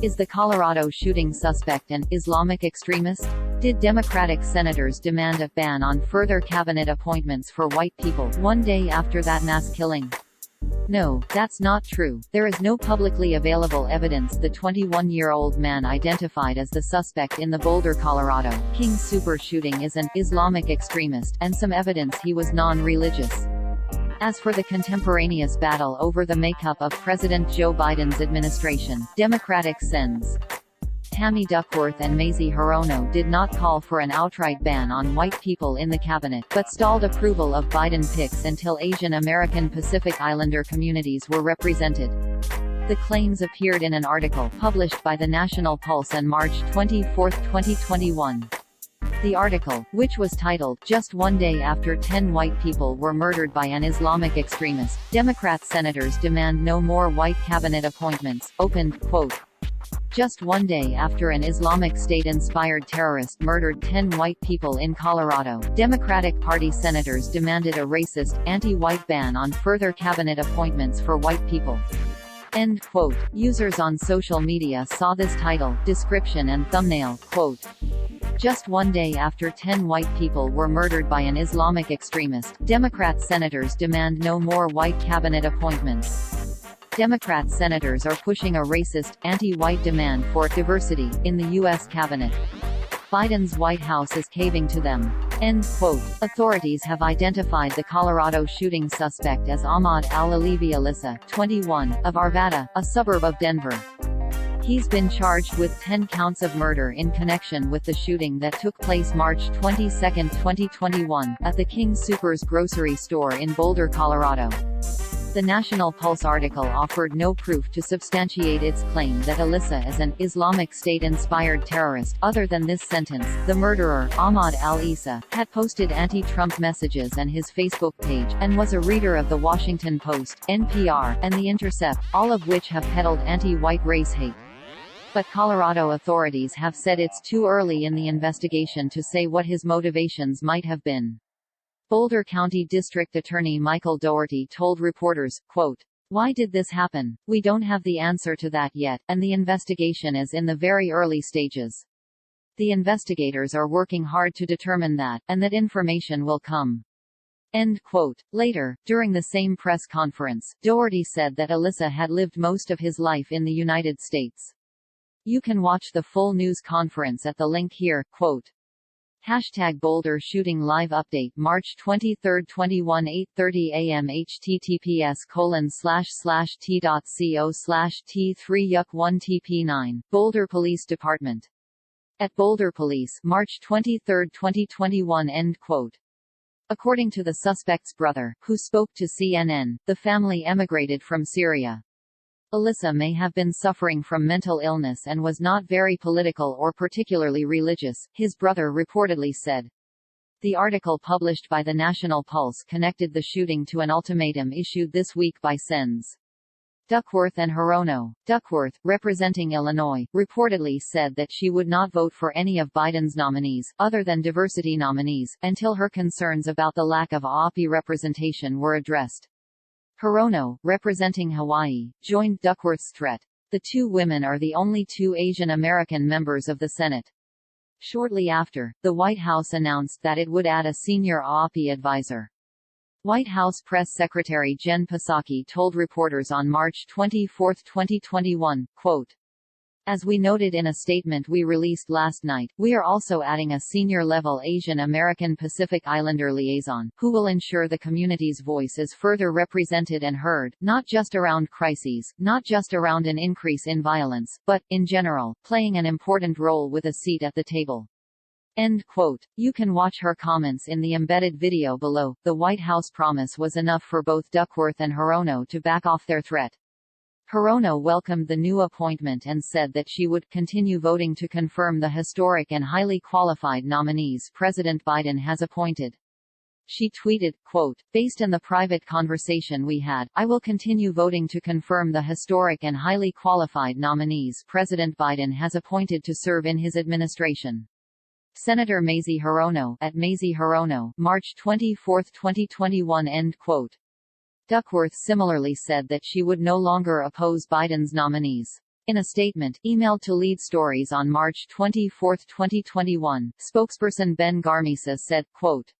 Is the Colorado shooting suspect an Islamic extremist? Did Democratic senators demand a ban on further cabinet appointments for white people one day after that mass killing? No, that's not true. There is no publicly available evidence the 21-year-old man identified as the suspect in the Boulder, Colorado, King Sooper shooting is an Islamic extremist, and some evidence he was non-religious. As for the contemporaneous battle over the makeup of President Joe Biden's administration, Democratic Sens. Tammy Duckworth and Mazie Hirono did not call for an outright ban on white people in the cabinet, but stalled approval of Biden picks until Asian American Pacific Islander communities were represented. The claims appeared in an article published by the National Pulse on March 24, 2021. The article, which was titled, "Just one day after 10 white people were murdered by an Islamic extremist, Democrat senators demand no more white cabinet appointments," opened, quote, "Just one day after an Islamic State-inspired terrorist murdered 10 white people in Colorado, Democratic Party senators demanded a racist, anti-white ban on further cabinet appointments for white people." End quote. Users on social media saw this title, description and thumbnail, quote, "Just one day after 10 white people were murdered by an Islamic extremist, Democrat senators demand no more white cabinet appointments." Democrat senators are pushing a racist, anti-white demand for diversity in the U.S. cabinet. Biden's White House is caving to them. End quote. Authorities have identified the Colorado shooting suspect as Ahmad Al-Alivi Alyssa, 21, of Arvada, a suburb of Denver. He's been charged with 10 counts of murder in connection with the shooting that took place March 22, 2021, at the King Sooper's grocery store in Boulder, Colorado. The National Pulse article offered no proof to substantiate its claim that Alyssa is an Islamic State-inspired terrorist, other than this sentence: "The murderer, Ahmad al-Issa, had posted anti-Trump messages on his Facebook page, and was a reader of The Washington Post, NPR, and The Intercept, all of which have peddled anti-white race hate." But Colorado authorities have said it's too early in the investigation to say what his motivations might have been. Boulder County District Attorney Michael Doherty told reporters, quote, "Why did this happen? We don't have the answer to that yet, and the investigation is in the very early stages. The investigators are working hard to determine that, and that information will come." End quote. Later, during the same press conference, Doherty said that Alyssa had lived most of his life in the United States. You can watch the full news conference at the link here, quote. #Boulder shooting live update March 23, 21 8:30 a.m. https://t.co/t3yuck1tp9, Boulder Police Department. At Boulder Police March 23, 2021. End quote. According to the suspect's brother, who spoke to CNN, the family emigrated from Syria. Alyssa may have been suffering from mental illness and was not very political or particularly religious, his brother reportedly said. The article published by the National Pulse connected the shooting to an ultimatum issued this week by Sens. Duckworth and Hirono. Duckworth, representing Illinois, reportedly said that she would not vote for any of Biden's nominees, other than diversity nominees, until her concerns about the lack of AAPI representation were addressed. Hirono, representing Hawaii, joined Duckworth's threat. The two women are the only two Asian American members of the Senate. Shortly after, the White House announced that it would add a senior AAPI advisor. White House Press Secretary Jen Psaki told reporters on March 24, 2021, quote, "As we noted in a statement we released last night, we are also adding a senior-level Asian American Pacific Islander liaison, who will ensure the community's voice is further represented and heard, not just around crises, not just around an increase in violence, but, in general, playing an important role with a seat at the table." End quote. You can watch her comments in the embedded video below. The White House promise was enough for both Duckworth and Hirono to back off their threat. Hirono welcomed the new appointment and said that she would continue voting to confirm the historic and highly qualified nominees President Biden has appointed. She tweeted, quote, "Based on the private conversation we had, I will continue voting to confirm the historic and highly qualified nominees President Biden has appointed to serve in his administration." Senator Mazie Hirono, at Mazie Hirono, March 24, 2021. End quote. Duckworth similarly said that she would no longer oppose Biden's nominees. In a statement, emailed to Lead Stories on March 24, 2021, spokesperson Ben Garmisa said, quote,